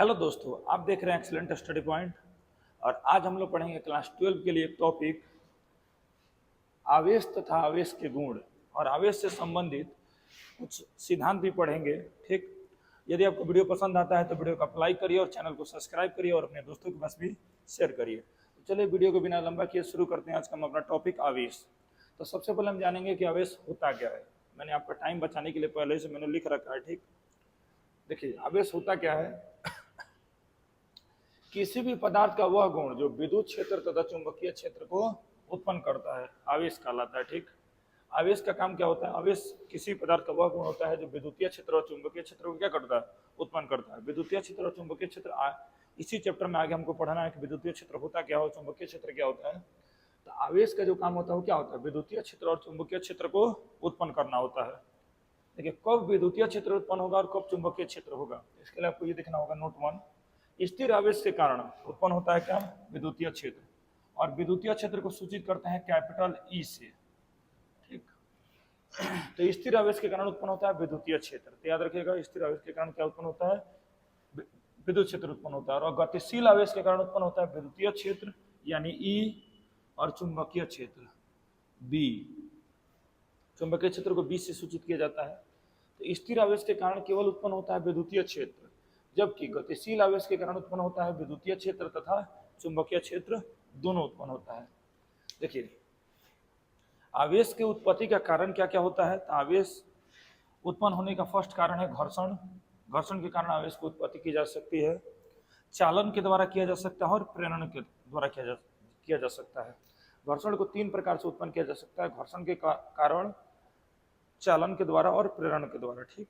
Hello दोस्तों, आप देख रहे हैं एक्सीलेंट स्टडी पॉइंट। और आज हम लोग पढ़ेंगे क्लास 12 के लिए एक टॉपिक आवेश तथा आवेश के गुण और आवेश से संबंधित कुछ सिद्धांत भी पढ़ेंगे। ठीक, यदि आपको वीडियो पसंद आता है तो वीडियो को लाइक करिए और चैनल को सब्सक्राइब करिए और अपने दोस्तों के पास भी शेयर करिए। तो चलिए वीडियो को बिना लंबा किए शुरू करते हैं। आज का हम अपना टॉपिक आवेश। तो सबसे पहले हम जानेंगे कि आवेश होता क्या है। मैंने आपका टाइम बचाने के लिए पहले से मैंने लिख रखा है। ठीक, देखिए आवेश होता क्या है। किसी भी पदार्थ का वह गुण जो विद्युत क्षेत्र तथा चुंबकीय क्षेत्र को उत्पन्न करता है आवेश कहलाता है। ठीक, आवेश का काम क्या होता है। आवेश किसी पदार्थ का वह गुण होता है जो विद्युतीय क्षेत्र और चुंबकीय क्षेत्र को क्या करता है, उत्पन्न करता है। विद्युतीय क्षेत्र और चुंबकीय क्षेत्र इसी चैप्टर में आगे हमको पढ़ना है कि विद्युतीय क्षेत्र होता क्या है और चुंबकीय क्षेत्र क्या होता है। तो आवेश का जो काम होता है वो क्या होता है, विद्युतीय क्षेत्र और चुंबकीय क्षेत्र को उत्पन्न करना होता है। देखिए कब विद्युतीय क्षेत्र उत्पन्न होगा और कब चुंबकीय क्षेत्र होगा, इसके लिए आपको ये देखना होगा। नोट 1, स्थिर आवेश के कारण उत्पन्न होता है क्या, विद्युतीय क्षेत्र। और विद्युतीय क्षेत्र को सूचित करते हैं कैपिटल ई से। ठीक, तो स्थिर आवेश के कारण उत्पन्न होता है विद्युतीय क्षेत्र। तो याद रखिएगा, स्थिर आवेश के कारण क्या उत्पन्न होता है, विद्युत क्षेत्र उत्पन्न होता है। और गतिशील आवेश के कारण उत्पन्न होता है विद्युतीय क्षेत्र यानी ई और चुंबकीय क्षेत्र बी। चुंबकीय क्षेत्र को बी से सूचित किया जाता है। तो स्थिर आवेश के कारण केवल उत्पन्न होता है विद्युतीय क्षेत्र, जबकि गतिशील आवेश के कारण उत्पन्न होता है विद्युतीय क्षेत्र तथा चुंबकीय क्षेत्र दोनों उत्पन्न होता है। देखिए आवेश की उत्पत्ति का कारण क्या क्या होता है। तो आवेश उत्पन्न होने का फर्स्ट कारण है घर्षण। घर्षण के कारण आवेश की उत्पत्ति की जा सकती है। चालन के द्वारा किया जा सकता है और प्रेरण के द्वारा किया जा सकता है। घर्षण को 3 प्रकार से उत्पन्न किया जा सकता है, घर्षण के कारण, चालन के द्वारा और प्रेरण के द्वारा। ठीक,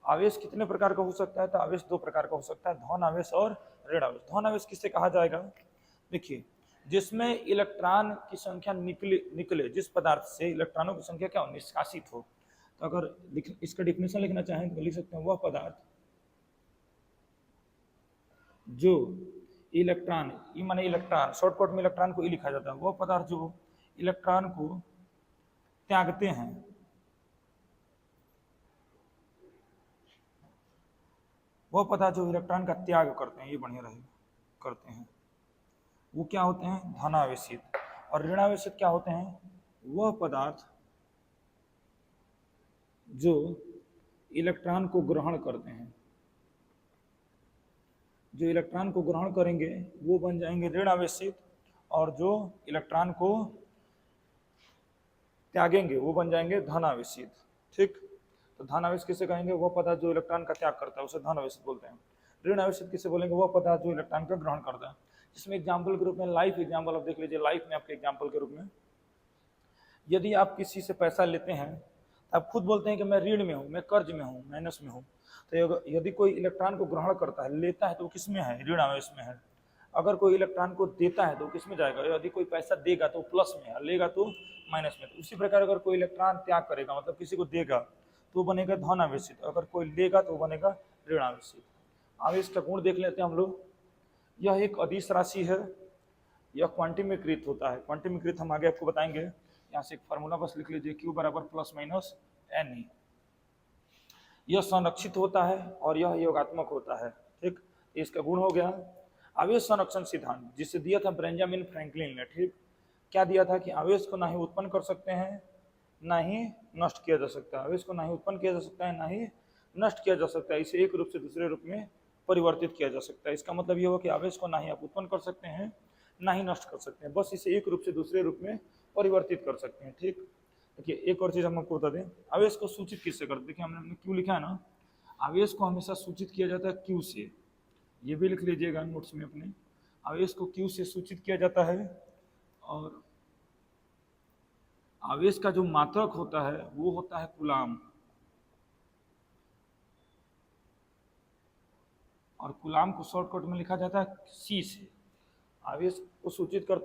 आवेश कितने प्रकार का हो सकता है। तो आवेश 2 प्रकार का हो सकता है, धन आवेश और ऋण आवेश। धन आवेश किसे कहा जाएगा, देखिए जिसमें इलेक्ट्रॉन की संख्या निकले जिस पदार्थ से इलेक्ट्रॉनों की संख्या क्या हो, निष्कासित हो। तो अगर इसका डिफिनेशन लिखना चाहें तो लिख सकते हैं, वह पदार्थ जो इलेक्ट्रॉन, ई माने इलेक्ट्रॉन, शॉर्टकट में इलेक्ट्रॉन को ई लिखा जाता है, वह पदार्थ जो इलेक्ट्रॉन को त्यागते हैं, वह पदार्थ जो इलेक्ट्रॉन का त्याग करते हैं, ये बढ़िया रहेगा, करते हैं, वो क्या होते हैं, धनावेशित। और ऋणावेशित क्या होते हैं, वह पदार्थ जो इलेक्ट्रॉन को ग्रहण करते हैं। जो इलेक्ट्रॉन को ग्रहण करेंगे वो बन जाएंगे ऋणावेशित, और जो इलेक्ट्रॉन को त्यागेंगे वो बन जाएंगे धनावेशित। ठीक, तो धनावेश किसे कहेंगे, वह पदार्थ जो इलेक्ट्रॉन का त्याग करता है उसे धनावेशित बोलते हैं। ऋण आवेशित किसे बोलेंगे, वह पदार्थ जो इलेक्ट्रॉन का ग्रहण करता है। जिसमें एग्जाम्पल के रूप में लाइफ एग्जाम्पल आप देख लीजिए। लाइफ में आपके एग्जाम्पल के रूप में, यदि आप किसी से पैसा लेते हैं तो आप खुद बोलते हैं कि मैं ऋण में हूँ, मैं कर्ज में हूँ, माइनस में हूँ। तो यदि कोई इलेक्ट्रॉन को ग्रहण करता है, लेता है, तो वो किस में है, ऋण आवेश में है। अगर कोई इलेक्ट्रॉन को देता है तो किस में जाएगा, यदि कोई पैसा देगा तो प्लस में है, लेगा तो माइनस में। तो उसी प्रकार अगर कोई इलेक्ट्रॉन त्याग करेगा, मतलब किसी को देगा, तो बनेगा धन आवेशित। अगर कोई लेगा तो बनेगा ऋण आवेशित। आवेश का गुण देख लेते हैं हम लोग। यह एक अदिश राशि है, यह क्वांटिमीकृत होता है। क्वांटिमीकृत हम आगे आपको बताएंगे। यहाँ से एक फार्मूला बस लिख लीजिए, Q बराबर प्लस माइनस NE। यह संरक्षित होता है और यह योगात्मक होता है। ठीक, इसका गुण हो गया आवेश संरक्षण सिद्धांत, जिसे दिया था बेंजामिन फ्रैंकलिन ने। ठीक, क्या दिया था कि आवेश को ना ही उत्पन्न कर सकते हैं ना ही नष्ट किया जा सकता है। आवेश को ना ही उत्पन्न किया जा सकता है ना ही नष्ट किया जा सकता है। इसे एक रूप से दूसरे रूप में परिवर्तित किया जा सकता है। इसका मतलब यह हो कि आवेश को ना ही आप उत्पन्न कर सकते हैं ना ही नष्ट कर सकते हैं, बस इसे एक रूप से दूसरे रूप में परिवर्तित कर सकते हैं। ठीक, देखिए एक और चीज हम आपको बता दें, आवेश को सूचित किससे करते हैं। देखिए हमने क्यों लिखा है ना, आवेश को हमेशा सूचित किया जाता है क्यू से। ये भी लिख लीजिएगा नोट्स में अपने, आवेश को क्यू से सूचित किया जाता है। और आवेश का जो मात्रक होता है वो होता है कूलाम, और कूलाम को शॉर्टकट में लिखा जाता है सी से। आवेश को सूचित करते